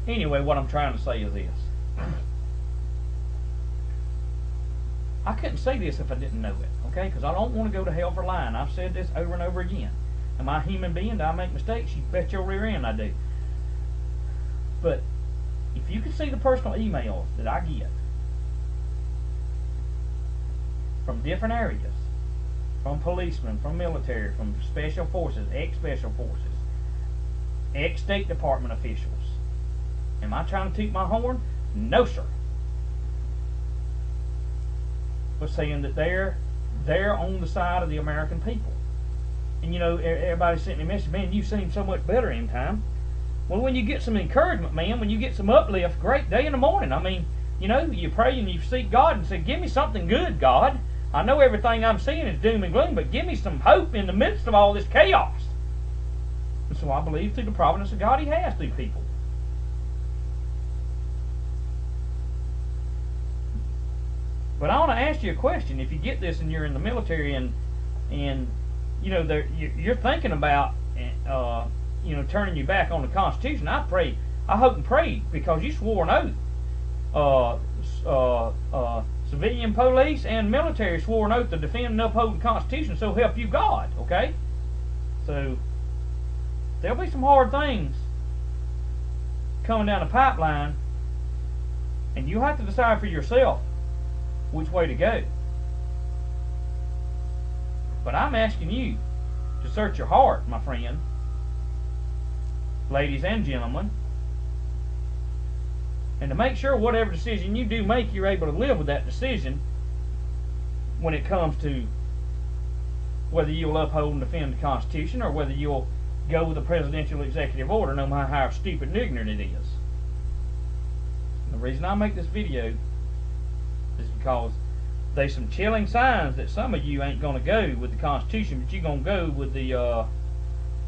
Anyway, what I'm trying to say is this. I couldn't say this if I didn't know it, okay? Because I don't want to go to hell for lying. I've said this over and over again. Am I a human being? Do I make mistakes? You bet your rear end I do. But if you can see the personal emails that I get from different areas, from policemen, from military, from special forces, ex-special forces, ex-State Department officials, am I trying to toot my horn? No, sir. But saying that they're on the side of the American people. And you know, everybody sent me a message, man, you seem so much better in time. Well, when you get some encouragement, man, when you get some uplift, great day in the morning. I mean, you know, you pray and you seek God and say, give me something good, God. I know everything I'm seeing is doom and gloom, but give me some hope in the midst of all this chaos. And so I believe through the providence of God, He has through people. But I want to ask you a question. If you get this and you're in the military and you know, you're thinking about you know, turning your back on the Constitution, I hope and pray, because you swore an oath. Civilian police and military swore an oath to defend and uphold the Constitution, so help you God, okay? So there'll be some hard things coming down the pipeline, and you have to decide for yourself which way to go. But I'm asking you to search your heart, my friend, ladies and gentlemen, and to make sure whatever decision you do make, you're able to live with that decision when it comes to whether you'll uphold and defend the Constitution or whether you'll go with a presidential executive order, no matter how stupid and ignorant it is. And the reason I make this video is because there's some chilling signs that some of you ain't going to go with the Constitution, but you're going to go with the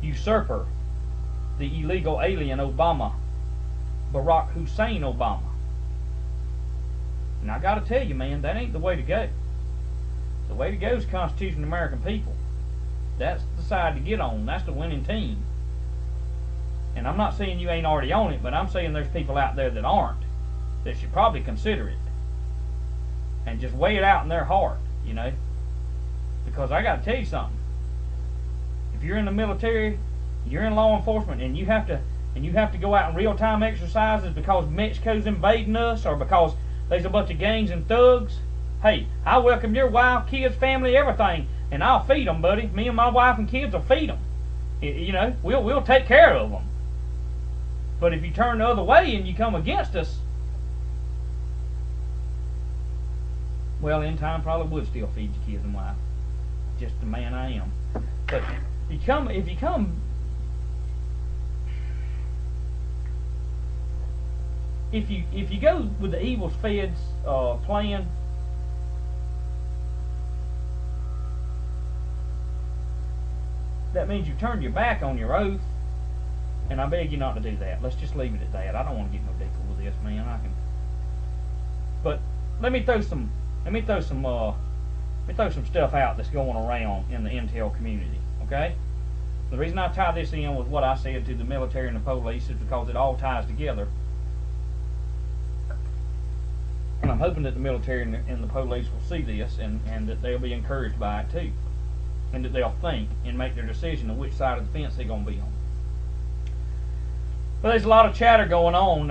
usurper, the illegal alien Obama, Barack Hussein Obama. And I got to tell you, man, that ain't the way to go. The way to go is the Constitution of the American people. That's the side to get on. That's the winning team. And I'm not saying you ain't already on it, but I'm saying there's people out there that aren't, that should probably consider it. And just weigh it out in their heart, you know. Because I got to tell you something. If you're in the military, you're in law enforcement, and you have to go out in real-time exercises because Mexico's invading us or because there's a bunch of gangs and thugs, hey, I welcome your wife, kids, family, everything, and I'll feed them, buddy. Me and my wife and kids will feed them. You know, we'll take care of them. But if you turn the other way and you come against us, well, in time probably would still feed your kids and wife. Just the man I am. But if you go with the evil feds plan, that means you turned your back on your oath, and I beg you not to do that. Let's just leave it at that. I don't want to get no deeper with this, man. But let me throw some stuff out that's going around in the intel community. Okay. The reason I tie this in with what I said to the military and the police is because it all ties together. And I'm hoping that the military and the police will see this and that they'll be encouraged by it too. And that they'll think and make their decision on which side of the fence they're going to be on. But there's a lot of chatter going on.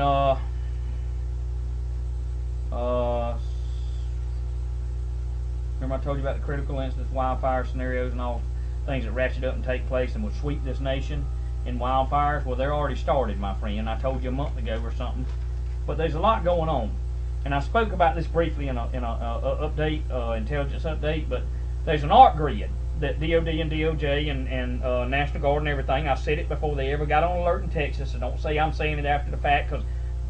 Remember I told you about the critical incidents, wildfire scenarios, and all things that ratchet up and take place and will sweep this nation in wildfires? Well, they're already started, my friend. I told you a month ago or something. But there's a lot going on. And I spoke about this briefly in a update, intelligence update, but there's an art grid that DOD and DOJ and National Guard and everything, I said it before they ever got on alert in Texas, so don't say I'm saying it after the fact, because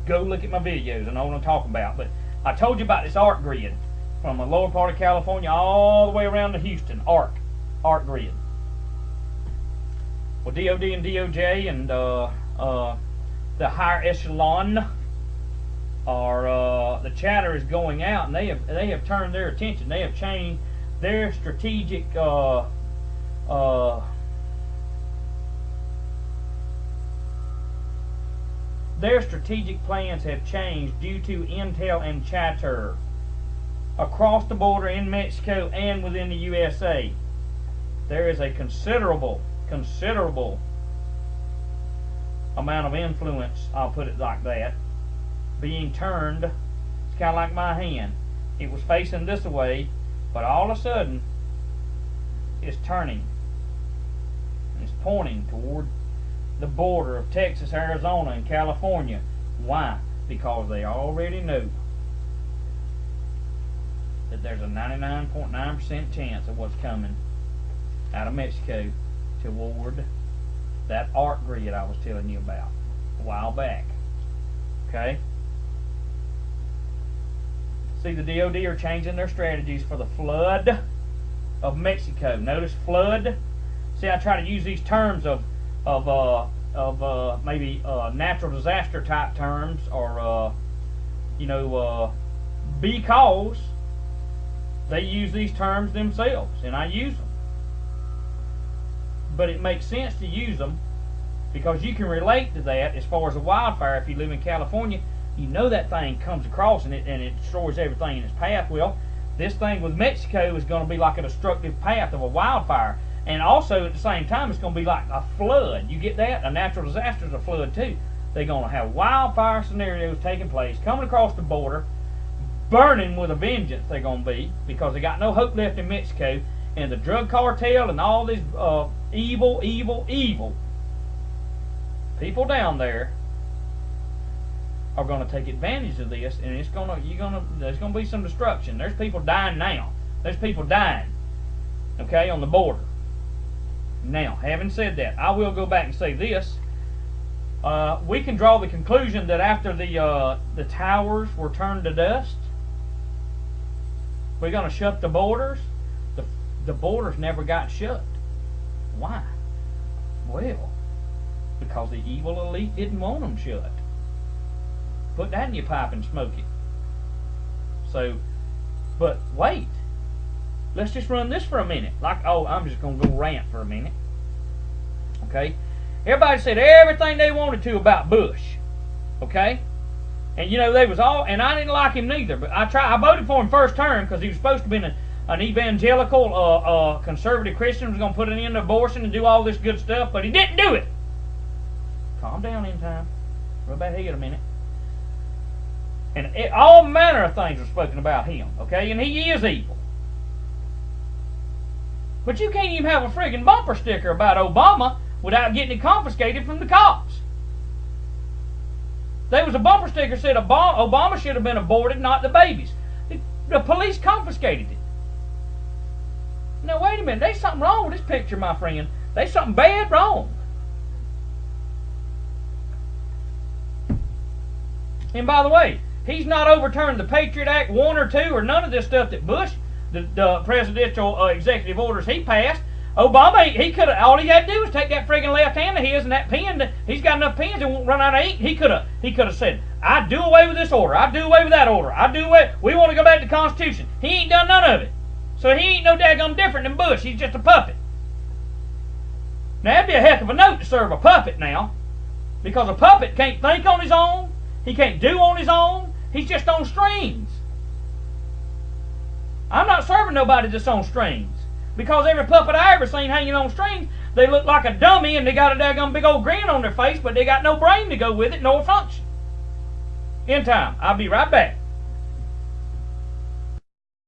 go look at my videos, I know what I'm talking about. But I told you about this art grid from the lower part of California all the way around to Houston, art grid. Well, DOD and DOJ and the higher echelon are, the chatter is going out, and they have turned their attention. They have changed their strategic their strategic plans have changed due to intel and chatter across the border in Mexico and within the USA. There is a considerable amount of influence, I'll put it like that, being turned. It's kind of like my hand. It was facing this way, but all of a sudden it's turning. It's pointing toward the border of Texas, Arizona, and California. Why? Because they already know that there's a 99.9% chance of what's coming out of Mexico toward that arc grid I was telling you about a while back. Okay? See, the DOD are changing their strategies for the flood of Mexico. Notice flood. See, I try to use these terms of maybe natural disaster type terms, or because they use these terms themselves, and I use them. But it makes sense to use them because you can relate to that. As far as a wildfire, if you live in California, you know that thing comes across and it destroys everything in its path. Well, this thing with Mexico is going to be like a destructive path of a wildfire. And also, at the same time, it's going to be like a flood. You get that? A natural disaster is a flood, too. They're going to have wildfire scenarios taking place, coming across the border, burning with a vengeance they're going to be, because they got no hope left in Mexico. And the drug cartel and all these evil people down there are going to take advantage of this, and there's going to be some destruction. There's people dying now. There's people dying, okay, on the border. Now, having said that, I will go back and say this. We can draw the conclusion that after the towers were turned to dust, we're going to shut the borders. The borders never got shut. Why? Well, because the evil elite didn't want them shut. Put that in your pipe and smoke it. So, but wait. Let's just run this for a minute. I'm just going to go rant for a minute. Okay? Everybody said everything they wanted to about Bush. Okay? And they was all, and I didn't like him neither, but I voted for him first term because he was supposed to be an evangelical, conservative Christian, was going to put an end to abortion and do all this good stuff, but he didn't do it. Calm down, end time. Rub that head a minute. And all manner of things were spoken about him, okay? And he is evil. But you can't even have a friggin' bumper sticker about Obama without getting it confiscated from the cops. There was a bumper sticker that said Obama should have been aborted, not the babies. The police confiscated it. Now, wait a minute. There's something wrong with this picture, my friend. There's something bad wrong. And by the way, he's not overturned the Patriot Act 1 or 2 or none of this stuff that Bush, the presidential executive orders he passed. Obama, he could have, all he had to do was take that friggin' left hand of his and that pen. He's got enough pens, it won't run out of ink. He could have said, I do away with this order. I do away with that order. We want to go back to the Constitution. He ain't done none of it. So he ain't no daggone different than Bush. He's just a puppet. Now, that'd be a heck of a note to serve a puppet now. Because a puppet can't think on his own. He can't do on his own. He's just on strings. I'm not serving nobody that's on strings. Because every puppet I ever seen hanging on strings, they look like a dummy and they got a daggone big old grin on their face, but they got no brain to go with it, nor function. In time. I'll be right back.